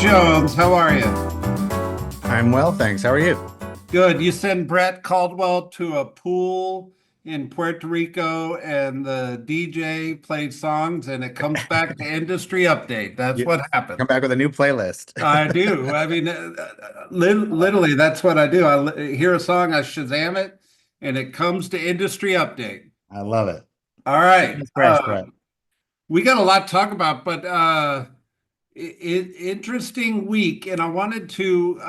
Jones, how are you? I'm well, thanks. How are you? Good. You send Brett Caldwell to a pool in Puerto Rico and the DJ played songs and it comes back to industry update. That's You what happened. come back with a new playlist. I do. I mean, literally, that's what I do. Hear a song, I Shazam it, and it comes to industry update. I love it. All right. It's fresh, Brett. We got a lot to talk about, but interesting week, and I wanted to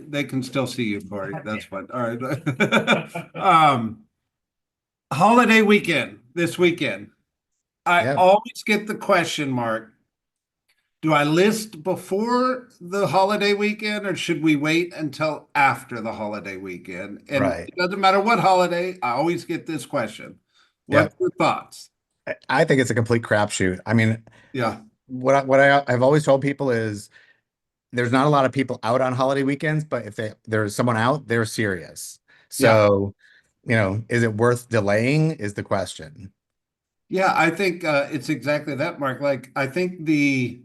they can still see you, Corey. That's fine. All right. Holiday weekend this weekend. I Yeah, always get the question, Mark, do I list before the holiday weekend or should we wait until after the holiday weekend? And right. it doesn't matter what holiday, I always get this question. Yeah, What's your thoughts? I think it's a complete crapshoot. I mean, Yeah. I've always told people is there's not a lot of people out on holiday weekends, but if there's someone out, they're serious. Yeah. So, is it worth delaying is the question. Yeah, I think it's exactly that, Mark. Like, I think the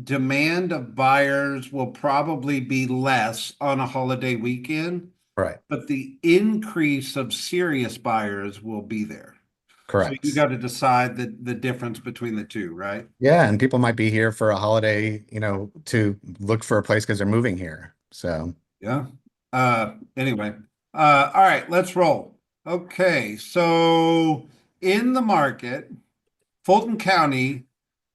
demand of buyers will probably be less on a holiday weekend, Right. but the increase of serious buyers will be there. So you Correct. got to decide the difference between the two, right? Yeah, and people might be here for a holiday, to look for a place because they're moving here. So, Yeah. Anyway, all right, let's roll. Okay, so in the market, Fulton County.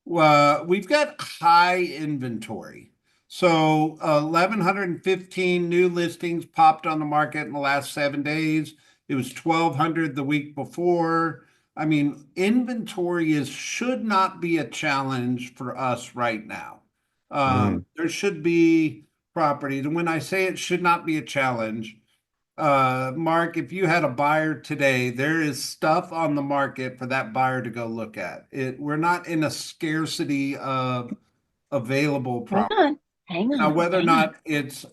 We've got high inventory. So 1,115 new listings popped on the market in the last 7 days. It was 1,200 the week before. I mean, inventory should not be a challenge for us right now. mm, There should be properties, and when I say it should not be a challenge, Mark, if you had a buyer today, there is stuff on the market for that buyer to go look at. We're not in a scarcity of available Hang property. on, hang Now, on, whether or hang on. not it's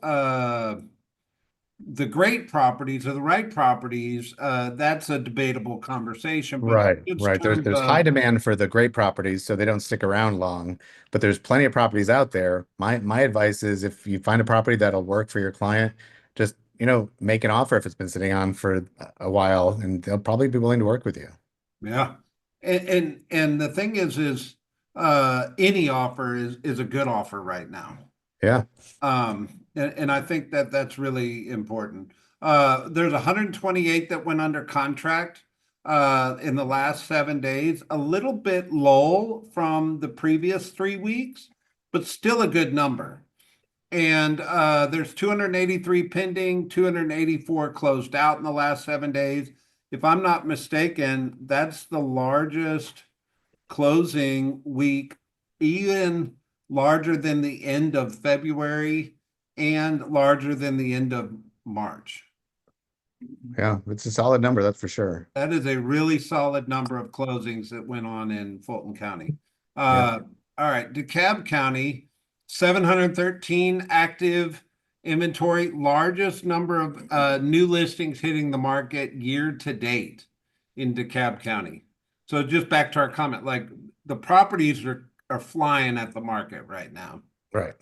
the great properties or the right properties, that's a debatable conversation. But right, in right. There's terms there's high of, demand for the great properties, so they don't stick around long. But there's plenty of properties out there. My advice is if you find a property that'll work for your client, just make an offer if it's been sitting on for a while, and they'll probably be willing to work with you. yeah, and the thing any offer is a good offer right now. Yeah, And I think that that's really important. There's 128 that went under contract in the last 7 days, a little bit low from the previous 3 weeks, but still a good number. And there's 283 pending, 284 closed out in the last 7 days. If I'm not mistaken, that's the largest closing week, even larger than the end of February and larger than the end of March. yeah, it's a solid number, that's for sure. That is a really solid number of closings that went on in Fulton County. Yeah, All right, DeKalb County, 713 active inventory, largest number of new listings hitting the market year to date in DeKalb County. So just back to our comment, like the properties are flying at the market right now. right.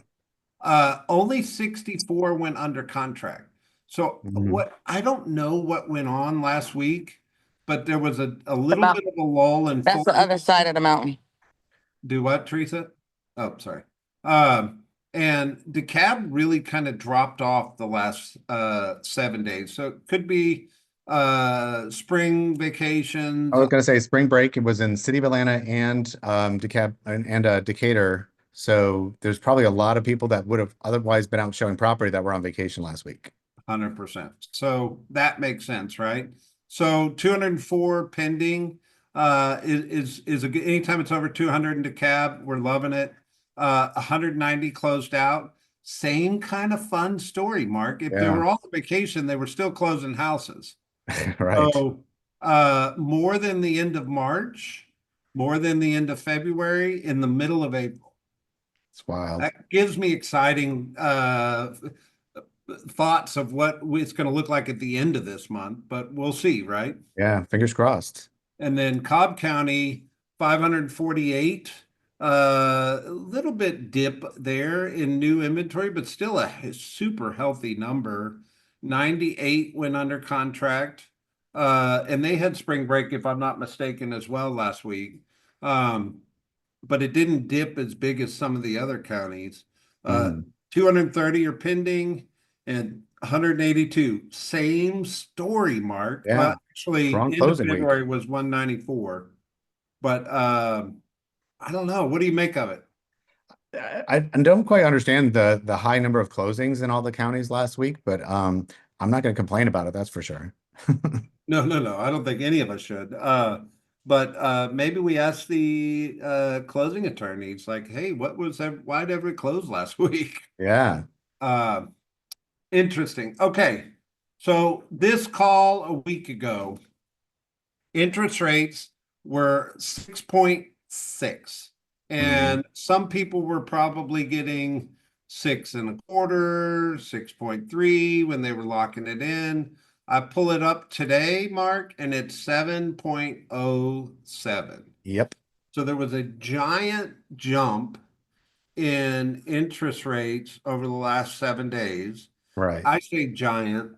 Only 64 went under contract. So Mhm. what I don't know what went on last week, but there was a little About bit of a lull in that's the Fulton. other side of the mountain. Do what, Teresa? Oh, sorry. And DeKalb really kind of dropped off the last 7 days. So it could be spring vacations. I was gonna say spring break. It was in City of Atlanta and DeKalb and Decatur. So there's probably a lot of people that would have otherwise been out showing property that were on vacation last week. 100%. So that makes sense, right? So 204 pending is a good anytime it's over 200 in DeKalb, we're loving it. 190 closed out. Same kind of fun story, Mark. If they Yeah, were all on vacation, they were still closing houses. right. So more than the end of March, more than the end of February, in the middle of April. It's wild. That gives me exciting thoughts of what it's going to look like at the end of this month, but we'll see, right? Yeah, fingers crossed. And then Cobb County, 548 A little bit dip there in new inventory, but still a super healthy number. 98 went under contract. And they had spring break, if I'm not mistaken, as well last week. Um, but it didn't dip as big as some of the other counties. Uh, Mhm. 230 are pending and 182. Same story, Mark. Well, Yeah, actually, strong end of closing week. February was 194. But I don't know. What do you make of it? I don't quite understand the high number of closings in all the counties last week, but I'm not going to complain about it, that's for sure. No, no, no. I don't think any of us should. But maybe we ask the closing attorneys, like, hey, why did it close last week? Yeah. Uh, Interesting. Okay. So this call a week ago, interest rates were 6.6. Mhm. And some people were probably getting 6.25, 6.3 when they were locking it in. I pull it up today, Mark, and it's 7.07. Yep. So there was a giant jump in interest rates over the last 7 days. Right. I say giant.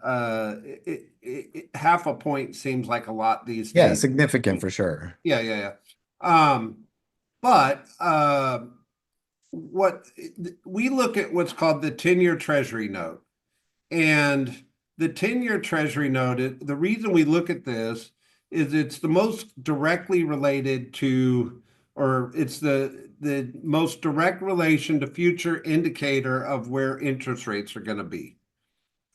Half a point seems like a lot these Yeah, days. significant for sure. Yeah, yeah, yeah. But what we look at what's called the 10-year Treasury note. And the 10-year Treasury note, the reason we look at this is it's the most directly related to, or it's the most direct relation to future indicator of where interest rates are going to be.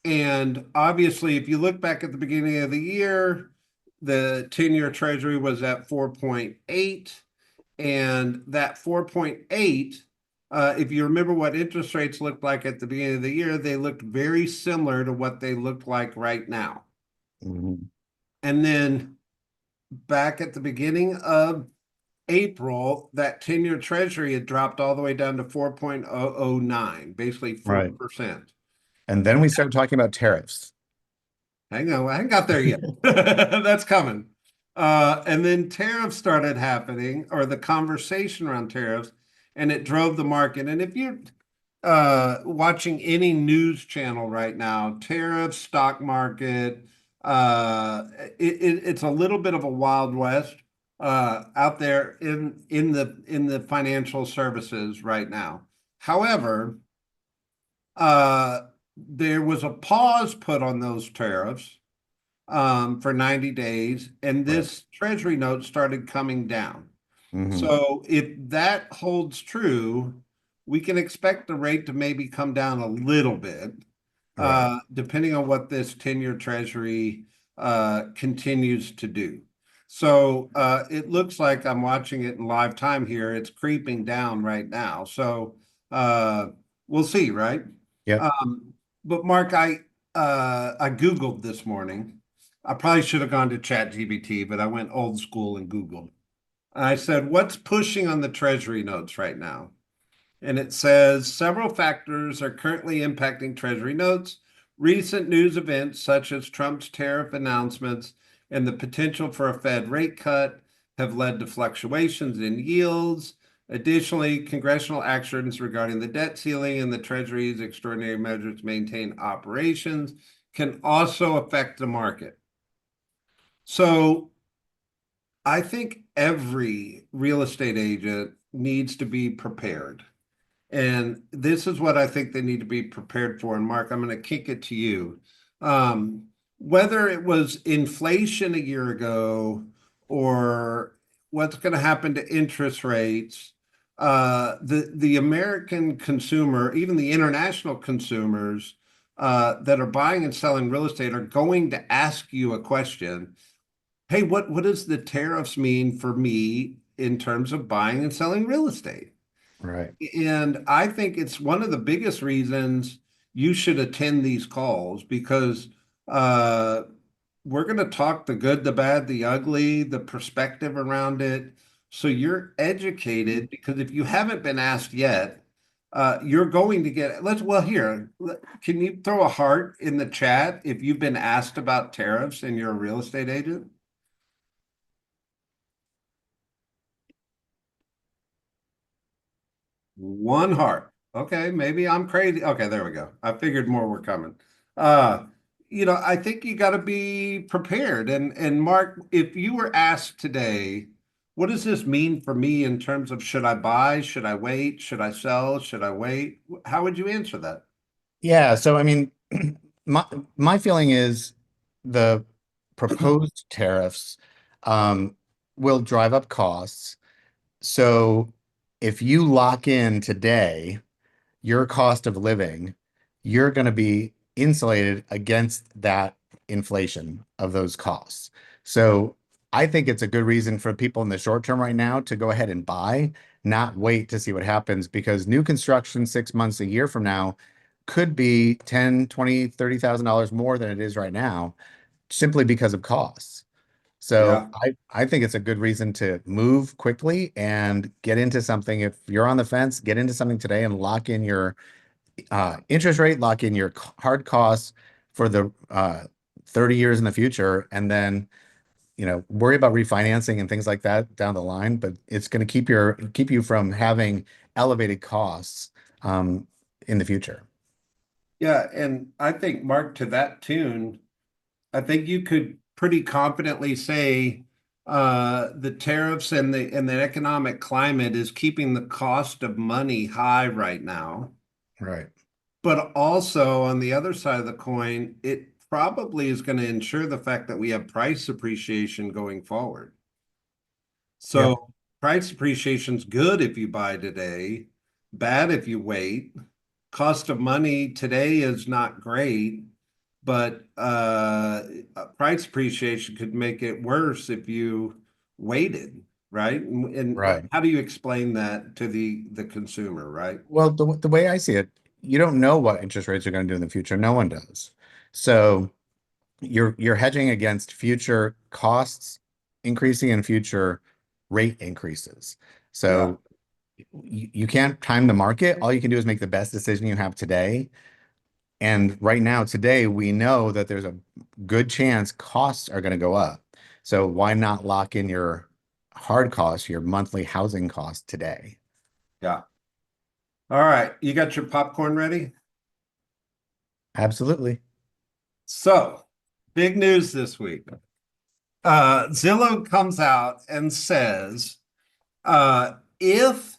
And obviously, if you look back at the beginning of the year, the 10-year Treasury was at 4.8. And that 4.8, if you remember what interest rates looked like at the beginning of the year, they looked very similar to what they look like right now. Mhm. And then back at the beginning of April, that 10-year Treasury had dropped all the way down to 4.009, basically Right. 4%. And then we started talking about tariffs. Hang on, I haven't got there yet. That's coming. And then tariffs started happening, or the conversation around tariffs, and it drove the market. And if you're watching any news channel right now, tariffs, stock market, it's a little bit of a wild west out there in the financial services right now. However, there was a pause put on those tariffs for 90 days, and Right. this treasury note started coming down. Hmm. So if that holds true, we can expect the rate to maybe come down a little bit, Right. depending on what this 10-year treasury continues to do. So it looks like I'm watching it in live time here. It's creeping down right now. So uh, we'll see, right? Yep. But Mark, I Googled this morning. I probably should have gone to ChatGPT, but I went old school and Googled. I said, what's pushing on the treasury notes right now? And it says several factors are currently impacting treasury notes. Recent news events, such as Trump's tariff announcements and the potential for a Fed rate cut, have led to fluctuations in yields. Additionally, congressional actions regarding the debt ceiling and the Treasury's extraordinary measures to maintain operations can also affect the market. So I think every real estate agent needs to be prepared. And this is what I think they need to be prepared for. And Mark, I'm going to kick it to you. Um, Whether it was inflation a year ago or what's going to happen to interest rates, the American consumer, even the international consumers that are buying and selling real estate are going to ask you a question. Hey, what does the tariffs mean for me in terms of buying and selling real estate? Right. And I think it's one of the biggest reasons you should attend these calls because uh, we're going to talk the good, the bad, the ugly, the perspective around it. So you're educated because if you haven't been asked yet, you're going to get, can you throw a heart in the chat if you've been asked about tariffs and you're a real estate agent? One heart. Okay, maybe I'm crazy. Okay, there we go. I figured more were coming. Uh, I think you got to be prepared. And Mark, if you were asked today, what does this mean for me in terms of should I buy, should I wait, should I sell, should I wait? How would you answer that? Yeah, so I mean, my my feeling is the proposed tariffs um, will drive up costs. So if you lock in today your cost of living, you're going to be insulated against that inflation of those costs. So I think it's a good reason for people in the short term right now to go ahead and buy, not wait to see what happens because new construction 6 months, a year from now could be 10, 20, $30,000 more than it is right now simply because of costs. So Yeah. I think it's a good reason to move quickly and get into something. If you're on the fence, get into something today and lock in your interest rate, lock in your hard costs for the 30 years in the future, and then worry about refinancing and things like that down the line. But it's going to keep you from having elevated costs um, in the future. Yeah. And I think, Mark, to that tune, I think you could pretty confidently say the tariffs and the economic climate is keeping the cost of money high right now. Right. But also on the other side of the coin, it probably is going to ensure the fact that we have price appreciation going forward. Yep. So price appreciation is good if you buy today, bad if you wait. Cost of money today is not great, but price appreciation could make it worse if you waited, right? And Right. how do you explain that to the consumer, right? Well, the way I see it, you don't know what interest rates are going to do in the future. No one does. So you're hedging against future costs increasing and future rate increases. Yeah, So you can't time the market. All you can do is make the best decision you have today. And right now, today, we know that there's a good chance costs are going to go up. So why not lock in your hard costs, your monthly housing cost today? yeah. All right, you got your popcorn ready? Absolutely. So, big news this week. Zillow comes out and says, if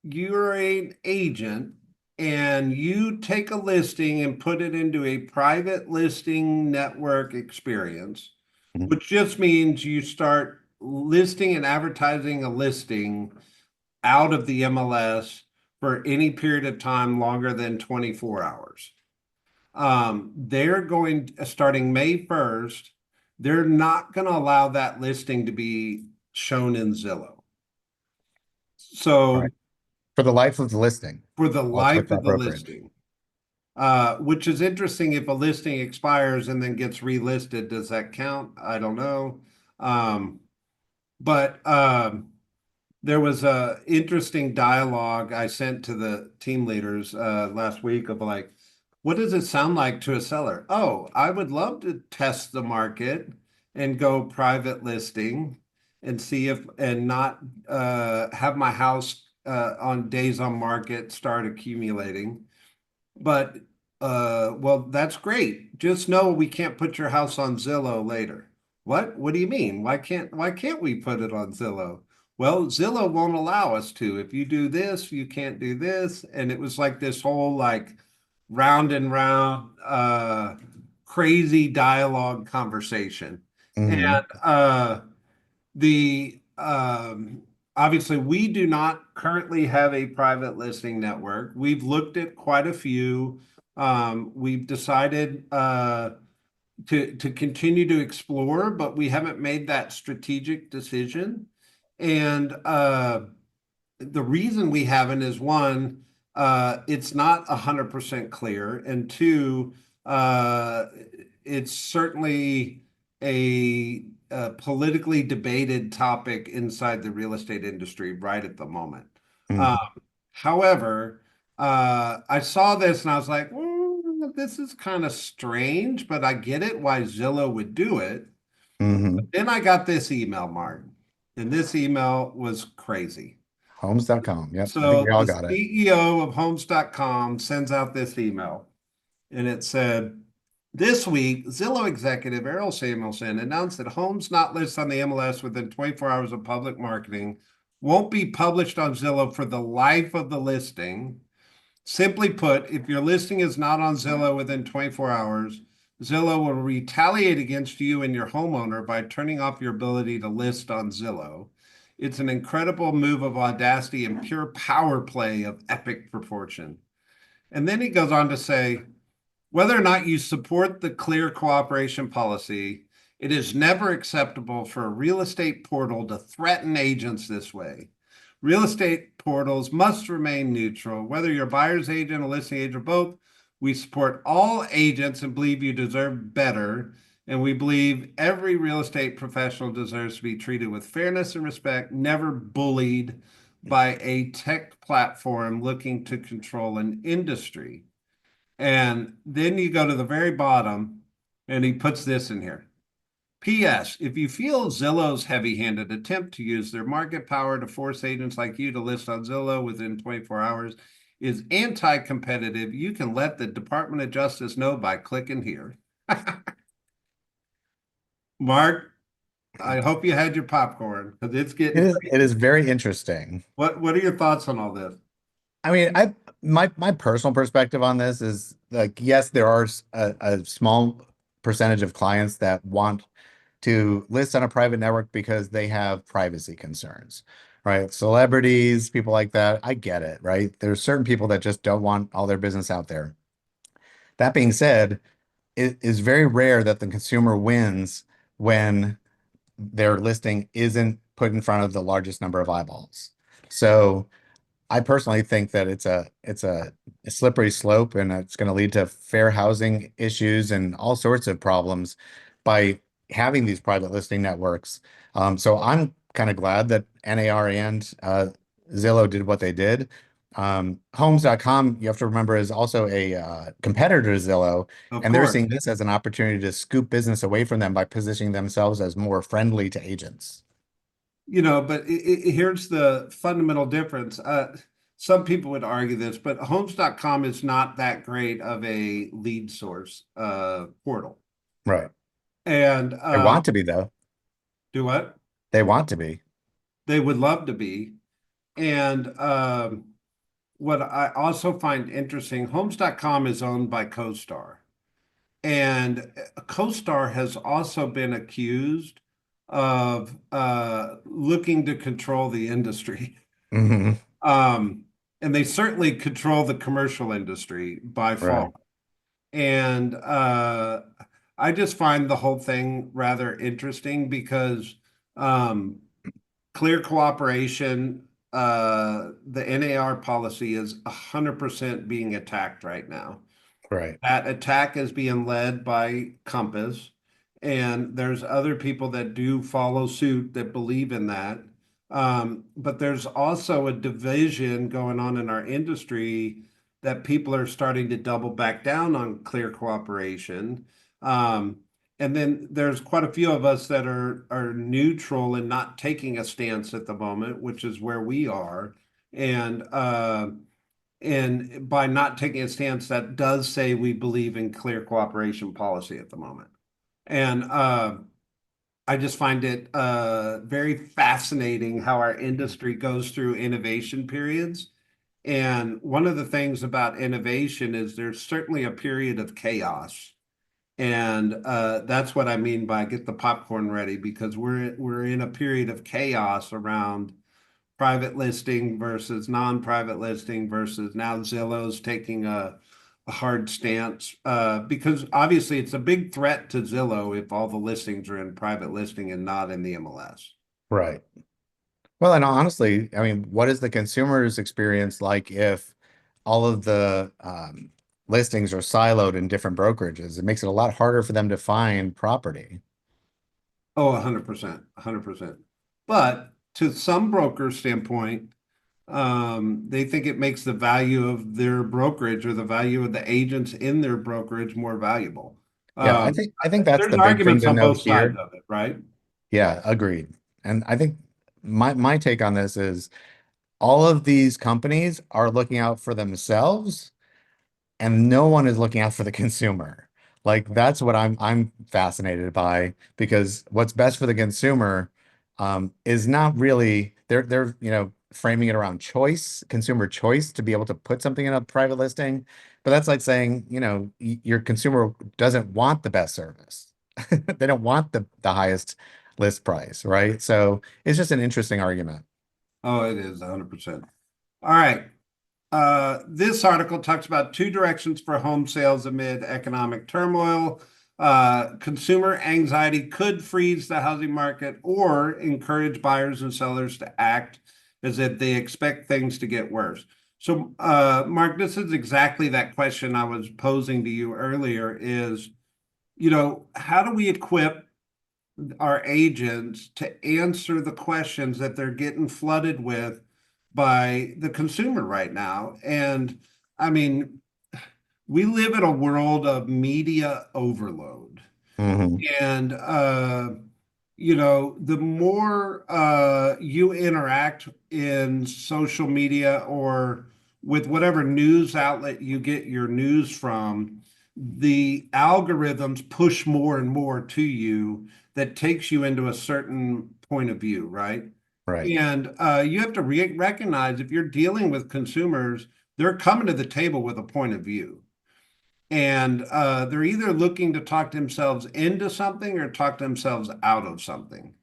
you're an agent and you take a listing and put it into a private listing network experience, Mhm. which just means you start listing and advertising a listing out of the MLS for any period of time longer than 24 hours. They're going starting May 1st, they're not going to allow that listing to be shown in Zillow. Right. So For the life of the listing, for the I'll click life of that the brokerage. listing, which is interesting. If a listing expires and then gets relisted, does that count? I don't know. Um, but there was a interesting dialogue I sent to the team leaders last week of like, what does it sound like to a seller? Oh, I would love to test the market and go private listing and see if and not have my house on days on market start accumulating. But well, that's great. Just know we can't put your house on Zillow later. What? What do you mean? Why can't we put it on Zillow? Well, Zillow won't allow us to. If you do this, you can't do this. And it was like this whole like round and round crazy dialogue conversation. And Hmm. the obviously we do not currently have a private listing network. We've looked at quite a few. We've decided to continue to explore, but we haven't made that strategic decision. And the reason we haven't is one, it's not 100% clear, and two, uh, it's certainly a politically debated topic inside the real estate industry right at the moment. Uh, Hmm. however, I saw this and I was like, this is kind of strange, but I get it why Zillow would do it. Hmm. Then I got this email, Martin, and this email was crazy. Homes.com. Yep. I think we So all the got it. CEO of Homes.com sends out this email, and it said, this week, Zillow executive Errol Samuelson announced that homes not listed on the MLS within 24 hours of public marketing won't be published on Zillow for the life of the listing. Simply put, if your listing is not on Zillow within 24 hours, Zillow will retaliate against you and your homeowner by turning off your ability to list on Zillow. It's an incredible move of audacity and pure power play of epic proportion. And then he goes on to say, whether or not you support the clear cooperation policy, it is never acceptable for a real estate portal to threaten agents this way. Real estate portals must remain neutral, whether you're a buyer's agent, a listing agent, or both. We support all agents and believe you deserve better. And we believe every real estate professional deserves to be treated with fairness and respect, never bullied by a tech platform looking to control an industry. And then you go to the very bottom and he puts this in here. P.S. If you feel Zillow's heavy-handed attempt to use their market power to force agents like you to list on Zillow within 24 hours is anti-competitive, you can let the Department of Justice know by clicking here. Mark, I hope you had your popcorn because it's getting It is crazy. very interesting. What are your thoughts on all this? I mean, my personal perspective on this is like, yes, there are a small percentage of clients that want to list on a private network because they have privacy concerns, right? Celebrities, people like that, I get it, right? There's certain people that just don't want all their business out there. That being said, it is very rare that the consumer wins when their listing isn't put in front of the largest number of eyeballs. So I personally think that it's a slippery slope and it's going to lead to fair housing issues and all sorts of problems by having these private listing networks. So I'm kind of glad that NAR and Zillow did what they did. Homes.com, you have to remember, is also a competitor to Zillow, Of and they're course. seeing this as an opportunity to scoop business away from them by positioning themselves as more friendly to agents. But here's the fundamental difference. Some people would argue this, but homes.com is not that great of a lead source portal. Right. And They want to be, though. do what? They want to be. They would love to be. And what I also find interesting, homes.com is owned by CoStar. And CoStar has also been accused of looking to control the industry. Hmm. Um, and they certainly control the commercial industry by far. Right. And I just find the whole thing rather interesting because um, clear cooperation, the NAR policy is 100% being attacked right now. Right. That attack is being led by Compass, and there's other people that do follow suit that believe in that. But there's also a division going on in our industry that people are starting to double back down on clear cooperation. Um, and then there's quite a few of us that are neutral and not taking a stance at the moment, which is where we are. And and by not taking a stance, that does say we believe in clear cooperation policy at the moment. And I just find it very fascinating how our industry goes through innovation periods. And one of the things about innovation is there's certainly a period of chaos. And that's what I mean by get the popcorn ready because we're in a period of chaos around private listing versus non-private listing versus now Zillow's taking a hard stance because obviously it's a big threat to Zillow if all the listings are in private listing and not in the MLS. Right. Well, and honestly, I mean, what is the consumer's experience like if all of the listings are siloed in different brokerages? It makes it a lot harder for them to find property. Oh, 100%, 100%. But to some broker standpoint, they think it makes the value of their brokerage or the value of the agents in their brokerage more valuable. Yeah, Um, I think that's there's the big thing arguments to on note both sides here. of it, right? Yeah, agreed. And I think my take on this is all of these companies are looking out for themselves and no one is looking out for the consumer. Like that's what I'm fascinated by because what's best for the consumer is not really they're framing it around choice, consumer choice to be able to put something in a private listing. But that's like saying, your consumer doesn't want the best service. They don't want the highest list price, right? So it's just an interesting argument. Oh, it is 100%. All right. This article talks about two directions for home sales amid economic turmoil. Consumer anxiety could freeze the housing market or encourage buyers and sellers to act as if they expect things to get worse. So, Mark, this is exactly that question I was posing to you earlier is, how do we equip our agents to answer the questions that they're getting flooded with by the consumer right now? And I mean, we live in a world of media overload. Hmm. And the more you interact in social media or with whatever news outlet you get your news from, the algorithms push more and more to you that takes you into a certain point of view, right? Right, And you have to recognize if you're dealing with consumers, they're coming to the table with a point of view. And they're either looking to talk themselves into something or talk themselves out of something.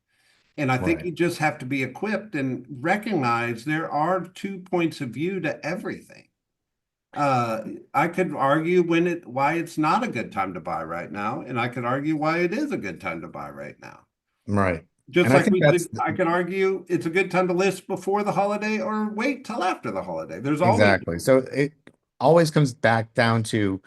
And I think right, you just have to be equipped and recognize there are two points of view to everything. Uh, I could argue why it's not a good time to buy right now, and I could argue why it is a good time to buy right now. right. Just And I like think that's I could argue it's a good time to list before the holiday or wait till after the holiday. There's always, exactly. So it always comes back down to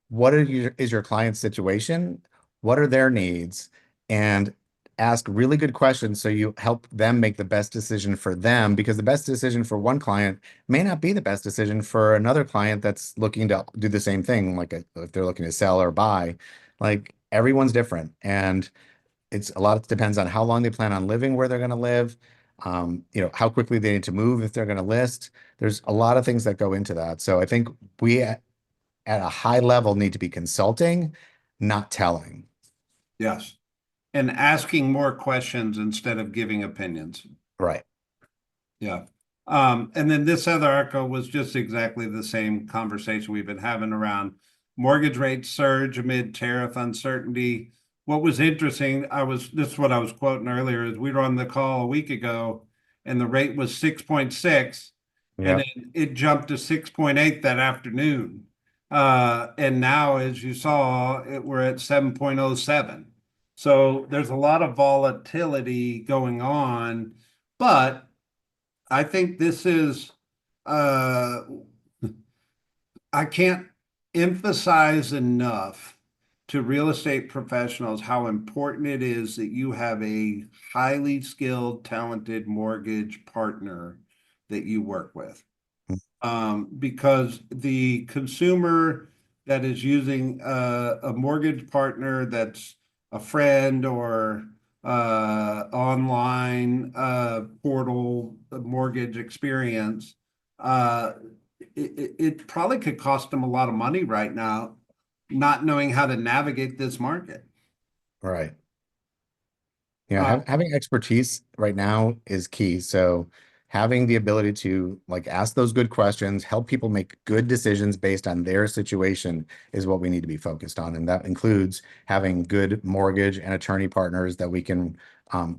is your client's situation? What are their needs? And ask really good questions so you help them make the best decision for them because the best decision for one client may not be the best decision for another client that's looking to do the same thing, like if they're looking to sell or buy. Like everyone's different. And it's a lot depends on how long they plan on living where they're going to live, how quickly they need to move if they're going to list. There's a lot of things that go into that. So I think we at a high level need to be consulting, not telling. yes, and asking more questions instead of giving opinions. Right. Yeah. And then this other article was just exactly the same conversation we've been having around mortgage rates surge amid tariff uncertainty. What was interesting, this is what I was quoting earlier, is we were on the call a week ago and the rate was 6.6 and Yep. then it jumped to 6.8 that afternoon. And now, as you saw, we're at 7.07. So there's a lot of volatility going on, but I think this is, uh, I can't emphasize enough to real estate professionals how important it is that you have a highly skilled, talented mortgage partner that you work with. Because the consumer that is using a mortgage partner that's a friend or online portal mortgage experience, uh, it probably could cost them a lot of money right now, not knowing how to navigate this market. Right. Yeah, Uh, having expertise right now is key. So having the ability to like ask those good questions, help people make good decisions based on their situation is what we need to be focused on. And that includes having good mortgage and attorney partners that we can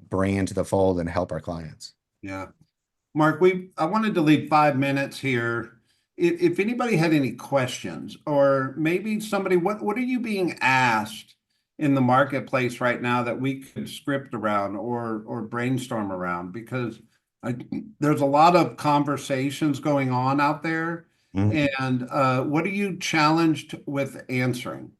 bring into the fold and help our clients. yeah. Mark, I wanted to leave 5 minutes here. If anybody had any questions, or maybe somebody, what are you being asked in the marketplace right now that we could script around or brainstorm around? Because I, there's a lot of conversations going on out there, Mhm. and what are you challenged with answering?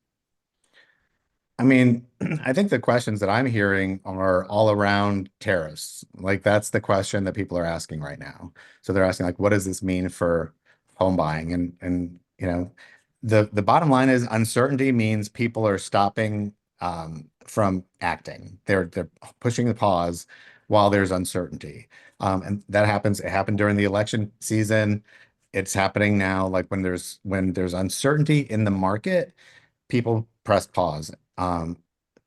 I mean, I think the questions that I'm hearing are all around tariffs. Like that's the question that people are asking right now. So they're asking like, what does this mean for home buying? And the bottom line is uncertainty means people are stopping from acting. They're pushing the pause. while there's uncertainty. And that happens, it happened during the election season. It's happening now, like when there's uncertainty in the market, people press pause.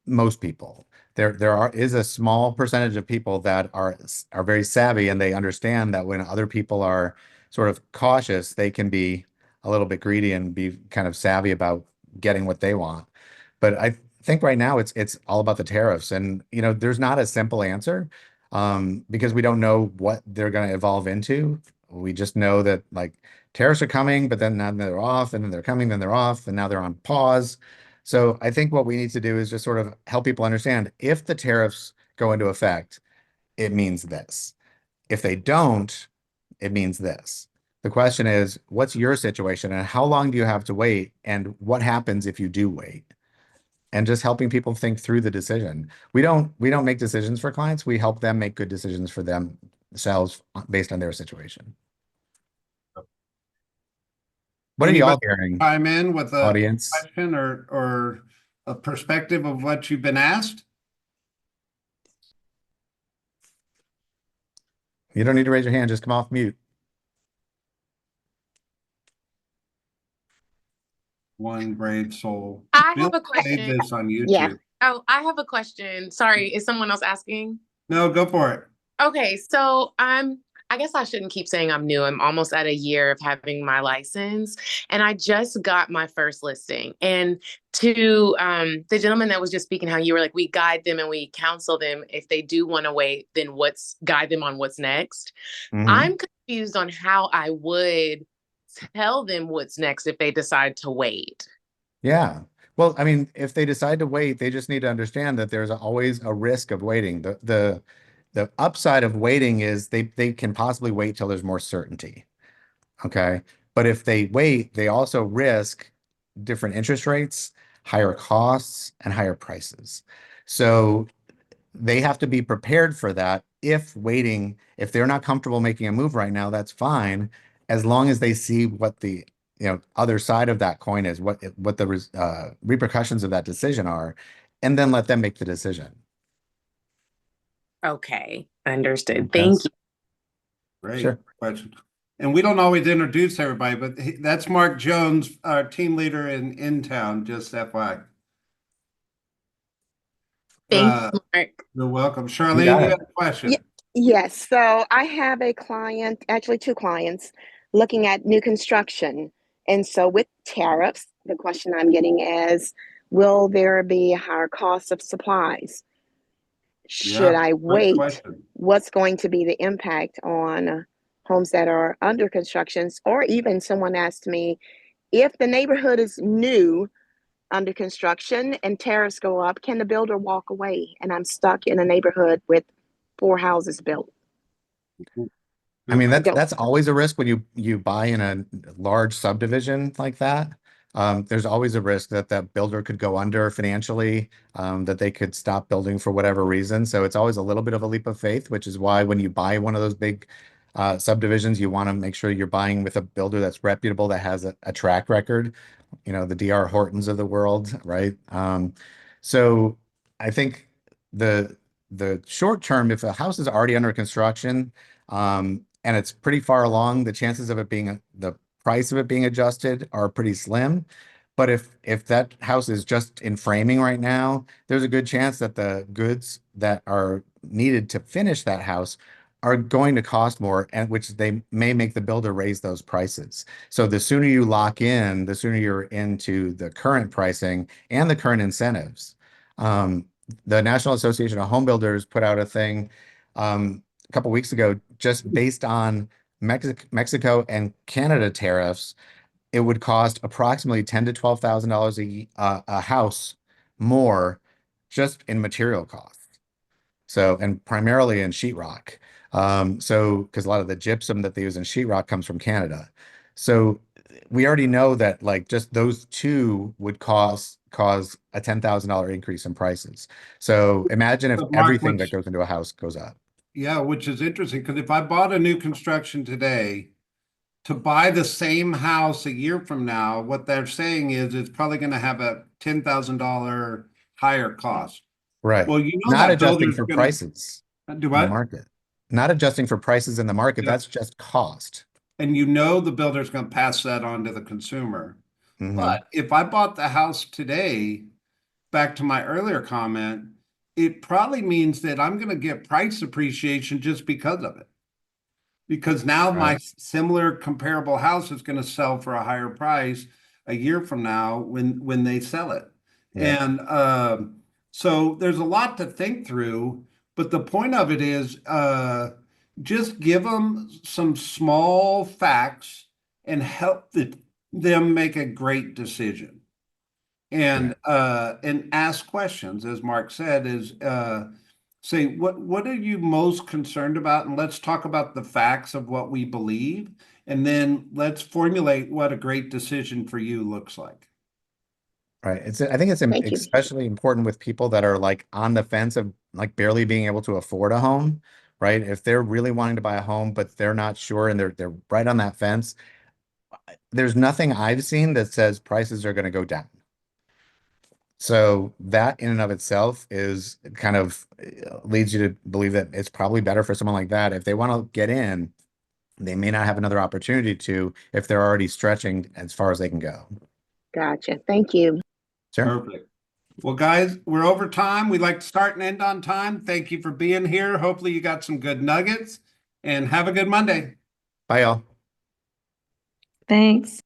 Most people. Is a small percentage of people that are very savvy, and they understand that when other people are sort of cautious, they can be a little bit greedy and be kind of savvy about getting what they want. But I think right now it's all about the tariffs, and there's not a simple answer, because we don't know what they're going to evolve into. We just know that like tariffs are coming, but then now they're off, and then they're coming, then they're off, and now they're on pause. So I think what we need to do is just sort of help people understand, if the tariffs go into effect, it means this. If they don't, it means this. The question is, what's your situation and how long do you have to wait? And what happens if you do wait? And just helping people think through the decision. We don't make decisions for clients. We help them make good decisions for themselves based on their situation. What are y'all Anybody hearing, chime in with a audience? question or a perspective of what you've been asked? You don't need to raise your hand, just come off mute. One brave soul. I Bill have a made question. this on Yeah. YouTube. Oh, I have a question. Sorry, is someone else asking? No, go for it. Okay, so I guess I shouldn't keep saying I'm new. I'm almost at a year of having my license, and I just got my first listing. And to the gentleman that was just speaking, how you were like, we guide them and we counsel them. If they do want to wait, then guide them on what's next. I'm confused on how I would tell them what's next if they decide to wait. Yeah. Well, I mean, if they decide to wait, they just need to understand that there's always a risk of waiting. The upside of waiting is they can possibly wait till there's more certainty. Okay. But if they wait, they also risk different interest rates, higher costs, and higher prices. So they have to be prepared for that. If they're not comfortable making a move right now, that's fine, as long as they see what the other side of that coin is, what the repercussions of that decision are, and then let them make the decision. Okay, understood. Okay. Thank you. Great Sure. question. And we don't always introduce everybody, but that's Mark Jones, our team leader in town, just FYI. Thanks, Mark. You're welcome. You Charlene, got you it. have a question? Yes. So I have a client, actually two clients, looking at new construction. And so with tariffs, the question I'm getting is, will there be a higher cost of supplies? Should I Great wait? question. What's going to be the impact on homes that are under constructions? Or even someone asked me, if the neighborhood is new, under construction, and tariffs go up, can the builder walk away? And I'm stuck in a neighborhood with 4 houses built. I mean, I don't. that's always a risk when you buy in a large subdivision like that. There's always a risk that that builder could go under financially, that they could stop building for whatever reason. So it's always a little bit of a leap of faith, which is why when you buy one of those big subdivisions, you want to make sure you're buying with a builder that's reputable, that has a track record, the DR Hortons of the world, right? So I think the short term, if a house is already under construction, and it's pretty far along, the chances of the price of it being adjusted are pretty slim. But if that house is just in framing right now, there's a good chance that the goods that are needed to finish that house are going to cost more, and which they may make the builder raise those prices. So the sooner you lock in, the sooner you're into the current pricing and the current incentives. The National Association of Home Builders put out a thing a couple weeks ago, just based on Mexico and Canada tariffs. It would cost approximately $10,000 to $12,000 a house more, just in material costs. So, and primarily in sheetrock. So, because a lot of the gypsum that they use in sheetrock comes from Canada. So we already know that like just those two would cause a $10,000 increase in prices. So imagine if But Mark, everything that goes into a house goes up. yeah, which is interesting, because if I bought a new construction today, to buy the same house a year from now, what they're saying is it's probably going to have a $10,000 higher cost. Right. Well, Not that adjusting builder's for going to, prices. Do in the what? market. Not adjusting for prices in the market, Yeah. that's just cost. And you know the builder's going to pass that on to the consumer. Mhm. But if I bought the house today, back to my earlier comment, it probably means that I'm going to get price appreciation just because of it. Because now my Right. similar comparable house is going to sell for a higher price a year from now when they sell it. Yeah. And so there's a lot to think through, but the point of it is just give them some small facts and help them make a great decision. And ask questions, as Mark said, is say what are you most concerned about, and let's talk about the facts of what we believe, and then let's formulate what a great decision for you looks like. Right. I think it's Thank you. especially important with people that are like on the fence of like barely being able to afford a home, right? If they're really wanting to buy a home, but they're not sure and they're right on that fence, there's nothing I've seen that says prices are going to go down. So that in and of itself is kind of leads you to believe that it's probably better for someone like that. If they want to get in, they may not have another opportunity to if they're already stretching as far as they can go. Gotcha. Thank you. Sure. Perfect. Well, guys, we're over time. We like to start and end on time. Thank you for being here. Hopefully you got some good nuggets, and have a good Monday. Bye, y'all. Thanks.